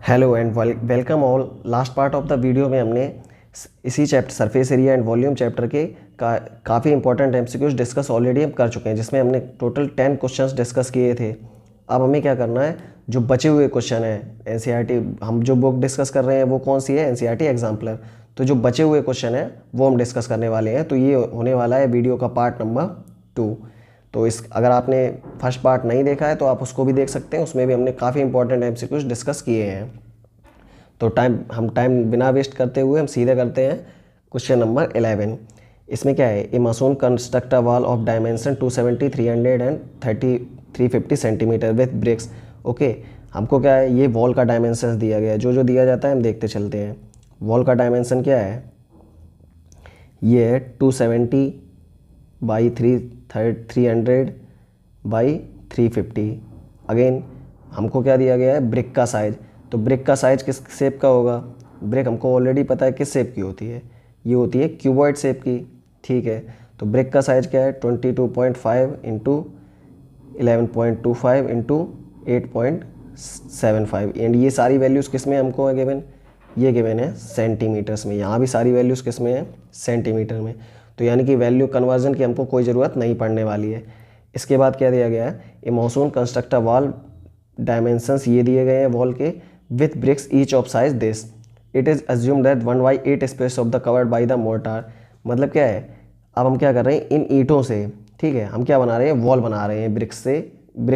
Hello and welcome all. Last part of the video में हमने इसी chapter surface area and volume chapter के काफ़ी इंपॉर्टेंट एमसीक्यूज डिस्कस ऑलरेडी हम कर चुके हैं, जिसमें हमने टोटल 10 क्वेश्चंस डिस्कस किए थे। अब हमें क्या करना है, जो बचे हुए क्वेश्चन हैं एनसीईआरटी, हम जो बुक डिस्कस कर रहे हैं वो कौन सी है, एनसीईआरटी एग्जाम्पलर। तो जो बचे हुए क्वेश्चन हैं वो हम डिस्कस करने वाले हैं। तो ये होने वाला है वीडियो का पार्ट नंबर 2। तो इस अगर आपने फर्स्ट पार्ट नहीं देखा है तो आप उसको भी देख सकते हैं, उसमें भी हमने काफ़ी इंपॉर्टेंट एमसीक्यूज डिस्कस किए हैं। तो टाइम बिना वेस्ट करते हुए हम सीधे करते हैं क्वेश्चन नंबर 11। इसमें क्या है, a mason construct a wall of dimension 270, 300 and 350 centimetre with bricks. Okay, हमको क्या है, ये वॉल का डायमेंशन दिया गया है। जो जो दिया जाता है हम देखते चलते हैं। वॉल का डायमेंशन क्या है, ये है 270 बाई 300 बाई 350। अगेन हमको क्या दिया गया है, ब्रिक का साइज़। तो ब्रिक का साइज़ किस शेप का होगा, ब्रिक हमको ऑलरेडी पता है किस शेप की होती है, ये होती है क्यूबॉइड शेप की। ठीक है, तो ब्रिक का साइज़ क्या है, 22.5 इंटू 11.25 इंटू 8.75। एंड ये सारी वैल्यूज़ किस में हमको है गिवन, ये गिवन है सेंटीमीटर्स में। यहाँ भी सारी वैल्यूज़ किस में है, सेंटीमीटर में। तो यानी कि वैल्यू कन्वर्जन की हमको कोई ज़रूरत नहीं पड़ने वाली है। इसके बाद क्या दिया गया है, a mason construct a wall dimensions ये दिए गए हैं वॉल के, with bricks each of size this. It is assume that 1/8 space of the covered by the mortar. मतलब क्या है, अब हम क्या कर रहे हैं, इन ईंटों से, ठीक है, हम क्या बना रहे हैं, वॉल बना रहे हैं। ब्रिक्स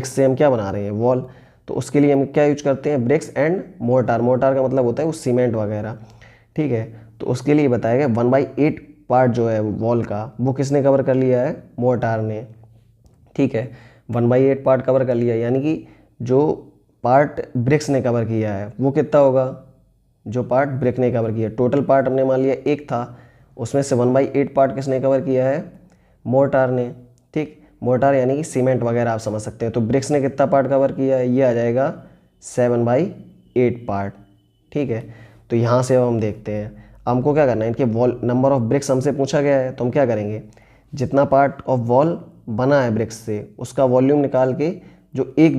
से हम क्या बना रहे हैं, वॉल। तो उसके लिए हम क्या यूज करते हैं, ब्रिक्स एंड मोर्टार। मोर्टार का मतलब होता है वो सीमेंट वगैरह। ठीक है, तो उसके लिए बताया गया 1/8 पार्ट जो है वॉल का, वो किसने कवर कर लिया है, मोर्टार ने। ठीक है, 1/8 पार्ट कवर कर लिया, यानी कि जो पार्ट ब्रिक्स ने कवर किया है वो कितना होगा, जो पार्ट ब्रिक ने कवर किया। टोटल पार्ट हमने मान लिया एक था, उसमें से 1/8 पार्ट किसने कवर किया है, मोर्टार ने। ठीक, मोर्टार यानी कि सीमेंट वगैरह आप समझ सकते हैं। तो ब्रिक्स ने कितना पार्ट कवर किया है, ये आ जाएगा 7/8 पार्ट। ठीक है, तो यहाँ से अब हम देखते हैं हमको क्या करना है, इनके वॉल नंबर ऑफ ब्रिक्स हमसे पूछा गया है। तो हम क्या करेंगे, जितना पार्ट ऑफ वॉल बना है ब्रिक्स से उसका वॉल्यूम निकाल के, जो एक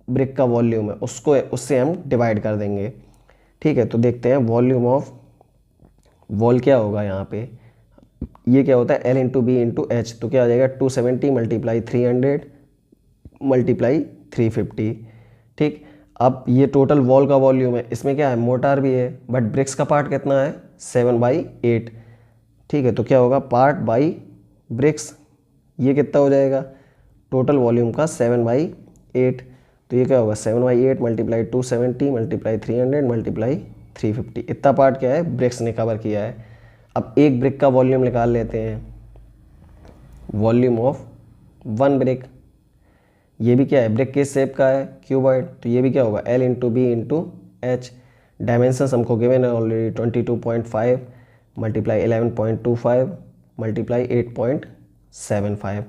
ब्रिक का वॉल्यूम है उससे हम डिवाइड कर देंगे। ठीक है, तो देखते हैं वॉल्यूम ऑफ वॉल क्या होगा यहाँ पे। ये क्या होता है, L into B into H. तो क्या आ जाएगा, 270 मल्टीप्लाई 300 मल्टीप्लाई 350। ठीक, अब ये टोटल वॉल का वॉल्यूम है, इसमें क्या है, मोर्टार भी है, बट ब्रिक्स का पार्ट कितना है, 7/8। ठीक है, तो क्या होगा, पार्ट बाई ब्रिक्स, ये कितना हो जाएगा, टोटल वॉल्यूम का 7/8। तो ये क्या होगा, 7/8 मल्टीप्लाई 270 मल्टीप्लाई 300 मल्टीप्लाई 350। इतना पार्ट क्या है, ब्रिक्स ने कवर किया है। अब एक ब्रिक का वॉल्यूम निकाल लेते हैं, वॉल्यूम ऑफ वन ब्रिक। ये भी क्या है, ब्रिक किस शेप का है, क्यूबॉइड। तो ये भी क्या होगा, L into B into H. Dimensions हमको गिवन है ऑलरेडी, 22.5 मल्टीप्लाई 11.25 मल्टीप्लाई 8.75।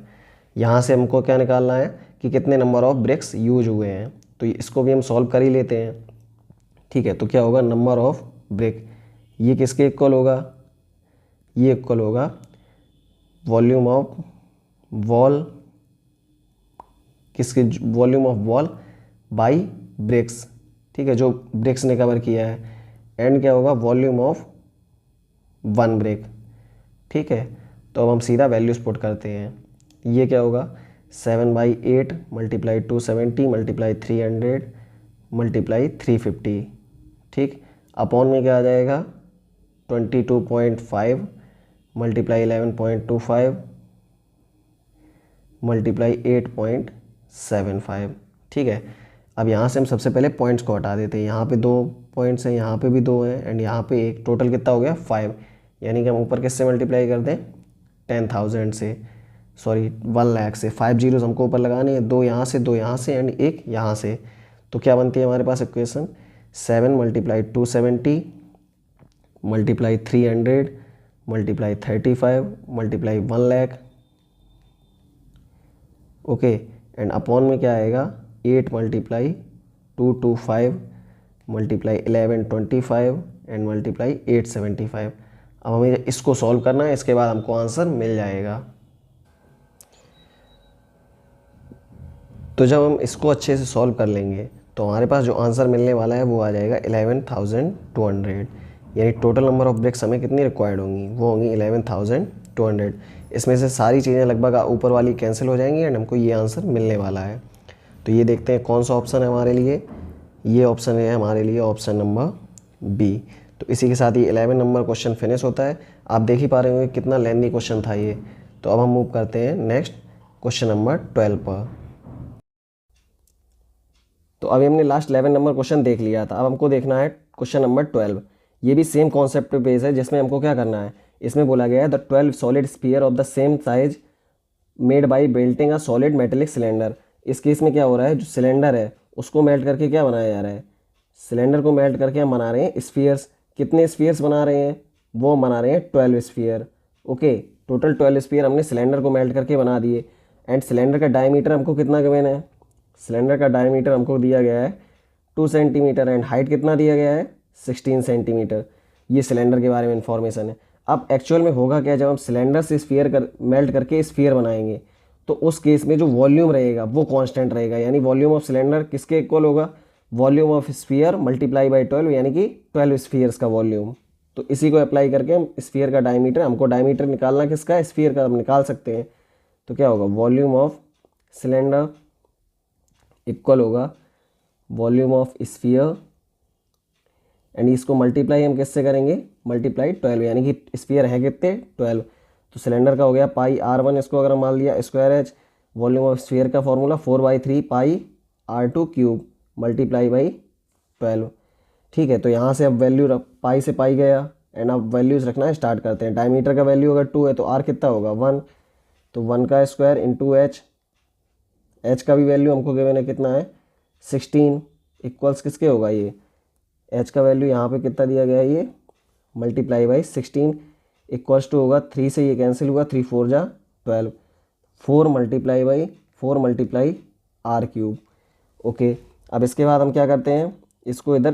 यहाँ से हमको क्या निकालना है कि कितने नंबर ऑफ ब्रिक्स यूज हुए हैं। तो इसको भी हम सॉल्व कर ही लेते हैं। ठीक है, तो क्या होगा, नंबर ऑफ ब्रिक, ये किसके इक्वल होगा, ये इक्वल होगा वॉल्यूम ऑफ वॉल, किसके, volume of wall by bricks. ठीक है, जो ब्रिक्स ने कवर किया है। एंड क्या होगा, वॉल्यूम ऑफ वन ब्रिक। ठीक है, तो अब हम सीधा वैल्यूज पुट करते हैं। ये क्या होगा, 7/8 मल्टीप्लाई 270 मल्टीप्लाई 300 मल्टीप्लाई 350। ठीक, अपॉन में क्या आ जाएगा, 22.5 मल्टीप्लाई 11.25 मल्टीप्लाई 8.75। ठीक है, अब यहाँ से हम सबसे पहले पॉइंट्स को हटा देते हैं। यहाँ पे 2 पॉइंट्स हैं, यहाँ पे भी 2 हैं, एंड यहाँ पे एक, टोटल कितना हो गया 5। यानी कि हम ऊपर किससे मल्टीप्लाई कर दें, 10,000 से, सॉरी 1 लाख से। 5 जीरोस हमको ऊपर लगाने हैं, 2 यहाँ से, 2 यहाँ से एंड एक यहाँ से। तो क्या बनती है हमारे पास equation, 7 multiply 270 multiply 300 multiply 35 multiply 1 lakh. Okay, and upon में क्या आएगा, 8 मल्टीप्लाई 225 मल्टीप्लाई 1125 एंड मल्टीप्लाई 875। अब हमें इसको सॉल्व करना है, इसके बाद हमको आंसर मिल जाएगा। तो जब हम इसको अच्छे से सॉल्व कर लेंगे तो तो हमारे पास जो आंसर मिलने वाला है वो आ जाएगा 11,200। यानी टोटल नंबर ऑफ ब्रिक्स हमें कितनी रिक्वायर्ड होंगी, वो होंगी 11,200। इसमें से सारी चीज़ें लगभग ऊपर वाली कैंसिल हो जाएंगी एंड हमको ये आंसर मिलने वाला है। तो ये देखते हैं कौन सा ऑप्शन है हमारे लिए। ये ऑप्शन है हमारे लिए ऑप्शन नंबर बी। तो इसी के साथ ही 11 नंबर क्वेश्चन फिनिश होता है। आप देख ही पा रहे होंगे कितना लेंथी क्वेश्चन था ये। तो अब हम मूव करते हैं नेक्स्ट क्वेश्चन नंबर 12 पर। तो अभी हमने लास्ट 11 नंबर क्वेश्चन देख लिया था, अब हमको देखना है क्वेश्चन नंबर 12। ये भी सेम कॉन्सेप्ट बेस है, जिसमें हमको क्या करना है, इसमें बोला गया है the 12 solid sphere of the same size made by Belting a solid metallic cylinder. इस केस में क्या हो रहा है, जो सिलेंडर है उसको मेल्ट करके क्या बनाया जा रहा है, सिलेंडर को मेल्ट करके हम बना रहे हैं स्फीयर्स। कितने स्फीयर्स बना रहे हैं, वो हम बना रहे हैं 12 स्फीयर। ओके, टोटल 12 स्फीयर हमने सिलेंडर को मेल्ट करके बना दिए। एंड सिलेंडर का डायमीटर हमको कितना गिवन है, सिलेंडर का डायमीटर हमको दिया गया है 2 सेंटीमीटर एंड हाइट कितना दिया गया है 16 सेंटीमीटर। ये सिलेंडर के बारे में इंफॉर्मेशन है। अब एक्चुअल में होगा क्या, जब हम सिलेंडर से स्फीयर मेल्ट करके स्फीयर बनाएंगे तो उस केस में जो वॉल्यूम रहेगा वो कांस्टेंट रहेगा। यानी वॉल्यूम ऑफ सिलेंडर किसके इक्वल होगा, volume of sphere multiply by 12, यानी कि 12 स्फीयर्स का वॉल्यूम। तो इसी को अप्लाई करके हम स्फीयर का डायमीटर, हमको डायमीटर निकालना किसका है, स्फीयर का, हम निकाल सकते हैं। तो क्या होगा, वॉल्यूम ऑफ सिलेंडर इक्वल होगा वॉल्यूम ऑफ स्फीयर एंड इसको मल्टीप्लाई हम किससे करेंगे, मल्टीप्लाई 12, यानी कि स्फीयर है कितने 12। तो सिलेंडर का हो गया पाई R1, इसको अगर हम मान लिया square H, volume of sphere का formula 4/3 pi R2 cube multiply by 12। ठीक है, तो यहाँ से अब वैल्यू पाई से पाई गया एंड अब वैल्यूज़ रखना स्टार्ट करते हैं। डायमीटर का वैल्यू अगर 2 है तो R कितना होगा 1, तो 1 का स्क्वायर इंटू एच, एच का भी वैल्यू हमको गिवन है कितना है 16, इक्वल्स किसके होगा, ये एच का वैल्यू यहाँ पे कितना दिया गया है ये मल्टीप्लाई बाई 16 इक्वल्स टू होगा 3 से ये कैंसिल हुआ, 3 4 जा 12, 4 multiply by 4 multiply R cube. Okay, अब इसके बाद हम क्या करते हैं, इसको इधर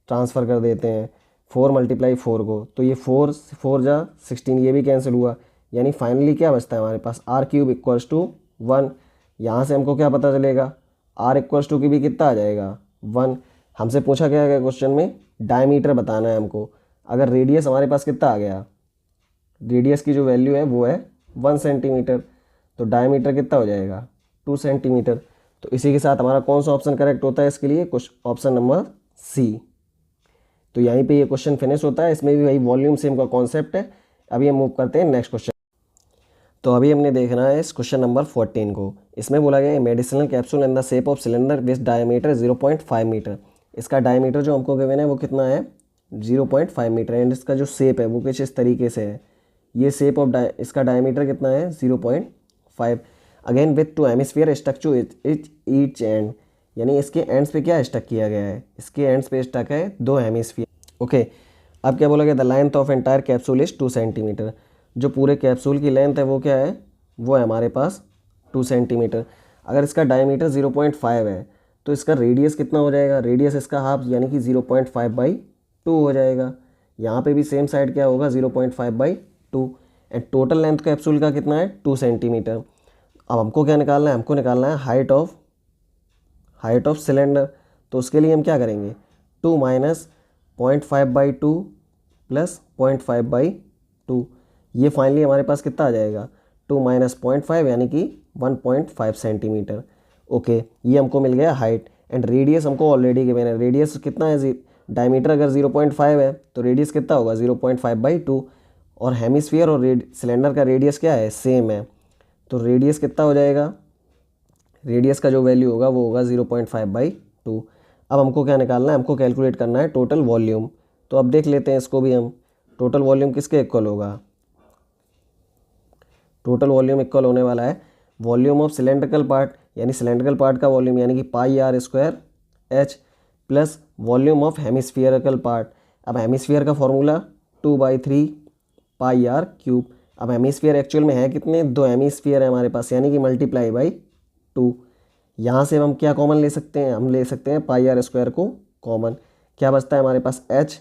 ट्रांसफ़र कर देते हैं 4 मल्टीप्लाई 4 को, तो ये 4 4 जा 16, ये भी कैंसिल हुआ। यानी फाइनली क्या बचता है हमारे पास R क्यूब इक्वल्स टू 1। यहाँ से हमको क्या पता चलेगा, R इक्वल्स टू की भी कितना आ जाएगा 1। हमसे पूछा गया है क्वेश्चन में डायमीटर बताना है हमको। अगर रेडियस हमारे पास कितना आ गया, रेडियस की जो वैल्यू है वो है 1 सेंटीमीटर, तो डायमीटर कितना हो जाएगा 2 सेंटीमीटर। तो इसी के साथ हमारा कौन सा ऑप्शन करेक्ट होता है इसके लिए, कुछ ऑप्शन नंबर सी। तो यहीं पे ये क्वेश्चन फिनिश होता है। इसमें भी वही वॉल्यूम सेम का कॉन्सेप्ट है। अभी हम मूव करते हैं नेक्स्ट क्वेश्चन। तो अभी हमने देखना है इस क्वेश्चन नंबर 14 को। इसमें बोला गया है medicinal capsule in the shape of cylinder with diameter 0.5 metre. इसका डायमीटर जो हमको गिवन है वो कितना है 0.5 मीटर एंड इसका जो शेप है वो कुछ इस तरीके से है। ये शेप ऑफ इसका डायमीटर कितना है 0.5। Again with 2 hemisphere stuck to each end, यानी इसके एंड्स पे क्या स्टक किया गया है, इसके एंड्स पे स्टक है 2 हेमिस्फीयर। ओके, अब क्या बोला गया, the length of entire capsule is 2 centimetre. जो पूरे कैप्सूल की लेंथ है वो क्या है, वो है हमारे पास 2 सेंटीमीटर। अगर इसका डायमीटर 0.5 है तो इसका रेडियस कितना हो जाएगा, रेडियस इसका हाफ यानी कि 0.5/2 हो जाएगा। यहाँ पे भी सेम साइड क्या होगा 0.5/2 एंड टोटल लेंथ कैप्सूल का कितना है 2 सेंटीमीटर। अब हमको क्या निकालना है, हमको निकालना है हाइट ऑफ सिलेंडर। तो उसके लिए हम क्या करेंगे 2 माइनस 0.5/2 प्लस 0.5/2, ये फाइनली हमारे पास कितना आ जाएगा 2 माइनस 0.5 यानी कि 1.5 सेंटीमीटर। ओके, ये हमको मिल गया हाइट एंड रेडियस हमको ऑलरेडी गिवन है। रेडियस कितना है, डायमीटर अगर 0.5 है तो रेडियस कितना होगा 0.5/2 और हेमिस्फीयर और सिलेंडर का रेडियस क्या है सेम है, तो रेडियस कितना हो जाएगा, रेडियस का जो वैल्यू होगा वो होगा 0.5/2। अब हमको क्या निकालना है, हमको कैलकुलेट करना है टोटल वॉल्यूम। तो अब देख लेते हैं इसको भी हम, टोटल वॉल्यूम किसके इक्वल होगा, टोटल वॉल्यूम इक्वल होने वाला है वॉल्यूम ऑफ सिलेंड्रिकल पार्ट, यानी सिलेंड्रिकल पार्ट का वॉल्यूम यानी कि pi R square H plus volume of hemispherical part. अब हेमिस्फीयर का फॉर्मूला 2/3 पाई R क्यूब। अब हेमिस्फीयर एक्चुअल में है कितने, 2 हेमिस्फीयर है हमारे पास यानी कि मल्टीप्लाई बाई 2। यहाँ से हम क्या कॉमन ले सकते हैं, हम ले सकते हैं पाई R स्क्वायर को कॉमन। क्या बचता है हमारे पास h,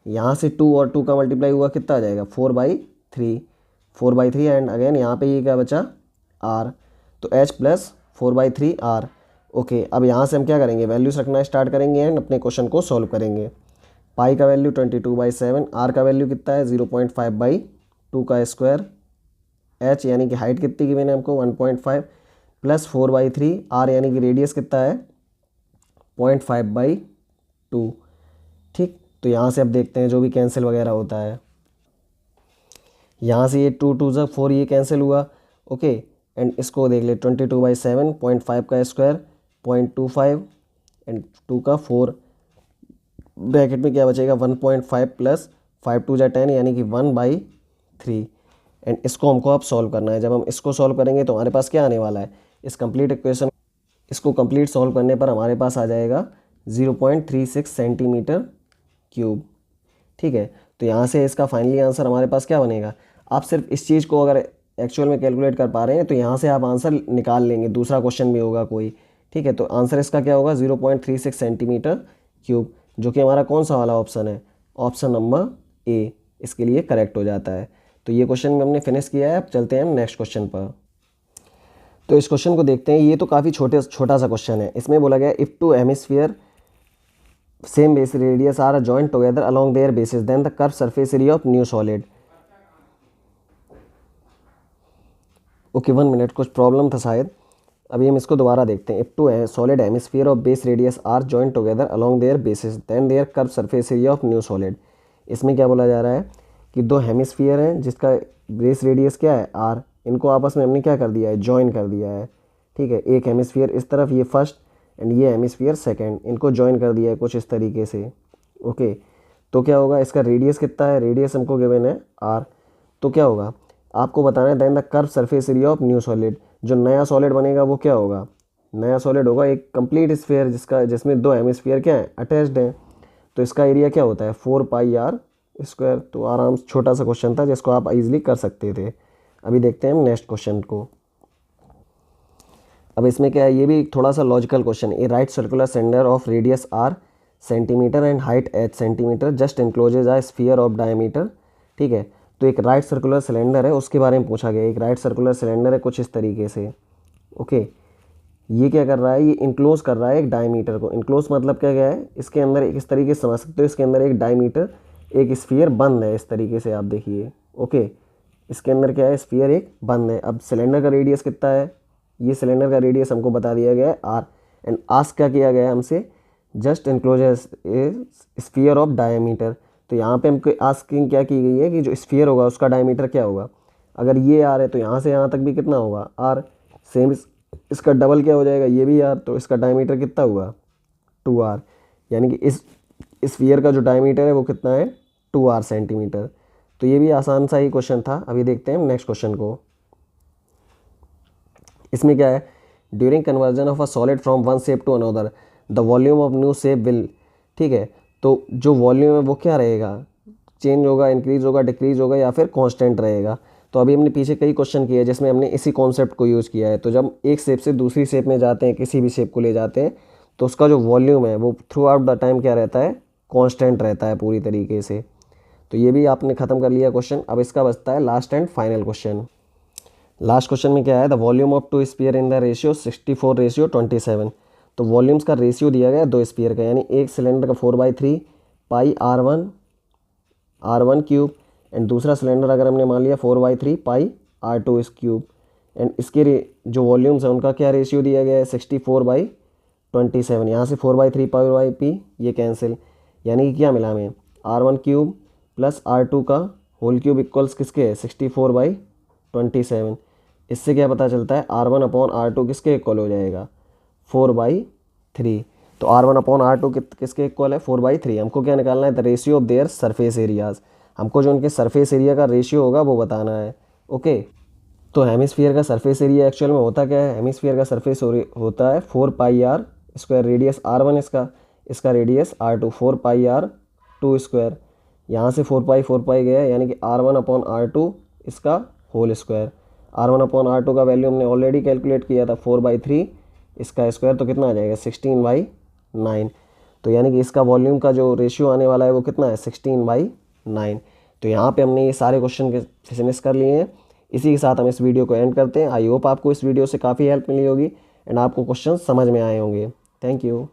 यहाँ से 2 और 2 का मल्टीप्लाई हुआ कितना आ जाएगा 4/3 एंड अगेन यहाँ पे ये क्या बचा R, तो h प्लस 4/3 R। ओके, अब यहाँ से हम क्या करेंगे, वैल्यूज रखना स्टार्ट करेंगे एंड अपने क्वेश्चन को सॉल्व करेंगे। पाई का वैल्यू 22/7, आर का वैल्यू कितना है 0.5/2 का स्क्वायर, एच यानी कि हाइट कितनी की मैंने हमको 1.5 प्लस 4/3, आर यानी कि रेडियस कितना है 0.5/2। ठीक, तो यहाँ से अब देखते हैं जो भी कैंसिल वगैरह होता है। यहाँ से ये 2 2 ज़ा 4 ये कैंसिल हुआ। ओके, एंड इसको देख ले 22/7, 0.5 का स्क्वायर 0.25 एंड 2 का 4, ब्रैकेट में क्या बचेगा 1.5 प्लस 5 2 ज़ा 10 यानी कि 1/3। एंड इसको हमको अब सॉल्व करना है। जब हम इसको सॉल्व करेंगे तो हमारे पास क्या आने वाला है, इस कंप्लीट इक्वेशन, इसको कंप्लीट सॉल्व करने पर हमारे पास आ जाएगा 0.36 सेंटीमीटर क्यूब। ठीक है, तो यहाँ से इसका फाइनली आंसर हमारे पास क्या बनेगा। आप सिर्फ इस चीज़ को अगर एक्चुअल में कैलकुलेट कर पा रहे हैं तो यहाँ से आप आंसर निकाल लेंगे, दूसरा क्वेश्चन भी होगा कोई। ठीक है, तो आंसर इसका क्या होगा 0.36 सेंटीमीटर क्यूब, जो कि हमारा कौन सा वाला ऑप्शन है, ऑप्शन नंबर ए इसके लिए करेक्ट हो जाता है। तो ये क्वेश्चन में हमने फिनिश किया है। अब चलते हैं हम नेक्स्ट क्वेश्चन पर। तो इस क्वेश्चन को देखते हैं। ये तो काफ़ी छोटा सा क्वेश्चन है। इसमें बोला गया if two hemisphere same base radius r joint together along their bases then the curve surface area of new solid. Okay 1 minute, कुछ प्रॉब्लम था शायद, अभी हम इसको दोबारा देखते हैं। If two solid hemisphere of base radius r joint together along their bases then their curve surface area of new solid. इसमें क्या बोला जा रहा है कि दो हेमिस्फीयर हैं जिसका बेस रेडियस क्या है आर, इनको आपस में हमने क्या कर दिया है, जॉइन कर दिया है। ठीक है, एक हेमिस्फीयर इस तरफ, ये फर्स्ट, एंड ये हेमिस्फीयर सेकंड, इनको जॉइन कर दिया है कुछ इस तरीके से। ओके, तो क्या होगा, इसका रेडियस कितना है, रेडियस हमको गिवन है आर। तो क्या होगा, आपको बताना है then the curve surface area of new solid. जो नया सॉलिड बनेगा वो क्या होगा, नया सॉलिड होगा एक कंप्लीट स्फीयर जिसमें दो हेमिस्फीयर क्या है, अटैच्ड हैं। तो इसका एरिया क्या होता है 4πr स्क्वायर। तो आराम से छोटा सा क्वेश्चन था जिसको आप इजीली कर सकते थे। अभी देखते हैं हम नेक्स्ट क्वेश्चन को। अब इसमें क्या है, ये भी थोड़ा सा लॉजिकल क्वेश्चन है। A right circular cylinder of radius R centimeter and height H centimeter just encloses a sphere of diameter. ठीक है, तो एक राइट सर्कुलर सिलेंडर है, उसके बारे में पूछा गया। एक राइट सर्कुलर सिलेंडर है कुछ इस तरीके से। ओके, ये क्या कर रहा है, ये इनक्लोज कर रहा है एक डायमीटर को। इनक्लोज मतलब क्या क्या है, इसके अंदर एक इस तरीके से समझ सकते हो, इसके अंदर एक डायमीटर, एक स्फीयर बंद है इस तरीके से, आप देखिए। ओके, इसके अंदर क्या है, स्फीयर एक बंद है। अब सिलेंडर का रेडियस कितना है, ये सिलेंडर का रेडियस हमको बता दिया गया है आर, एंड आस्क क्या किया गया है हमसे, just enclosure sphere of diameter. तो यहाँ पे हमको आस्किंग क्या की गई है कि जो स्फीयर होगा उसका डायमीटर क्या होगा। अगर ये आर है तो यहाँ से यहाँ तक भी कितना होगा आर, सेम इसका डबल क्या हो जाएगा, ये भी आर, तो इसका डायमीटर कितना हुआ 2r, यानी कि इस स्फीयर का जो डायमीटर है वो कितना है 2r सेंटीमीटर। तो ये भी आसान सा ही क्वेश्चन था। अभी देखते हैं नेक्स्ट क्वेश्चन को। इसमें क्या है, during conversion of a solid from one shape to another the volume of new shape will. ठीक है, तो जो वॉल्यूम है वो क्या रहेगा, चेंज होगा, इंक्रीज होगा, डिक्रीज होगा, या फिर कांस्टेंट रहेगा। तो अभी हमने पीछे कई क्वेश्चन किए जिसमें हमने इसी कॉन्सेप्ट को यूज़ किया है। तो जब एक शेप से दूसरी शेप में जाते हैं, किसी भी शेप को ले जाते हैं, तो उसका जो वॉल्यूम है वो थ्रू आउट द टाइम क्या रहता है, कांस्टेंट रहता है पूरी तरीके से। तो ये भी आपने ख़त्म कर लिया क्वेश्चन। अब इसका बचता है last and final question. Last question में क्या है, the volume of two sphere in the ratio 64:27। तो वॉल्यूम्स का रेशियो दिया गया है दो स्फीयर का, यानी एक सिलेंडर का 4/3 पाई r1 क्यूब, एंड दूसरा सिलेंडर अगर हमने मान लिया 4/3 पाई r2 इस क्यूब, एंड इसके जो वॉल्यूम्स हैं उनका क्या रेशियो दिया गया है 64/27। यहाँ से 4/3 पाई p ये कैंसिल, यानी कि क्या मिला हमें r1 क्यूब प्लस r2 का होल क्यूब इक्वल्स किसके है 64/27। इससे क्या पता चलता है r1/r2 किसके इक्वल हो जाएगा 4/3। तो r1/r2 किसके इक्वल है 4/3। हमको क्या निकालना है, the ratio of their surface areas. हमको जो उनके सरफेस एरिया का रेशियो होगा वो बताना है। ओके, तो हेमिस्फीयर का सरफेस एरिया एक्चुअल में होता क्या है, हेमिस्फीयर का सरफेस होता है 4πr स्क्वायर, रेडियस r1 इसका रेडियस r2, 4πr2 स्क्वायर। यहाँ से 4π गया यानी कि r1/r2 इसका होल स्क्वायर। r1/r2 का वैल्यू हमने ऑलरेडी कैलकुलेट किया था 4/3 इसका स्क्वायर, तो कितना आ जाएगा 16/9। तो यानी कि इसका वॉल्यूम का जो रेशियो आने वाला है वो कितना है 16/9। तो यहाँ पे हमने ये सारे क्वेश्चन के फिनिश कर लिए हैं। इसी के साथ हम इस वीडियो को एंड करते हैं। आई होप आपको इस वीडियो से काफ़ी हेल्प मिली होगी, एंड आपको क्वेश्चन समझ में आए होंगे। Thank you.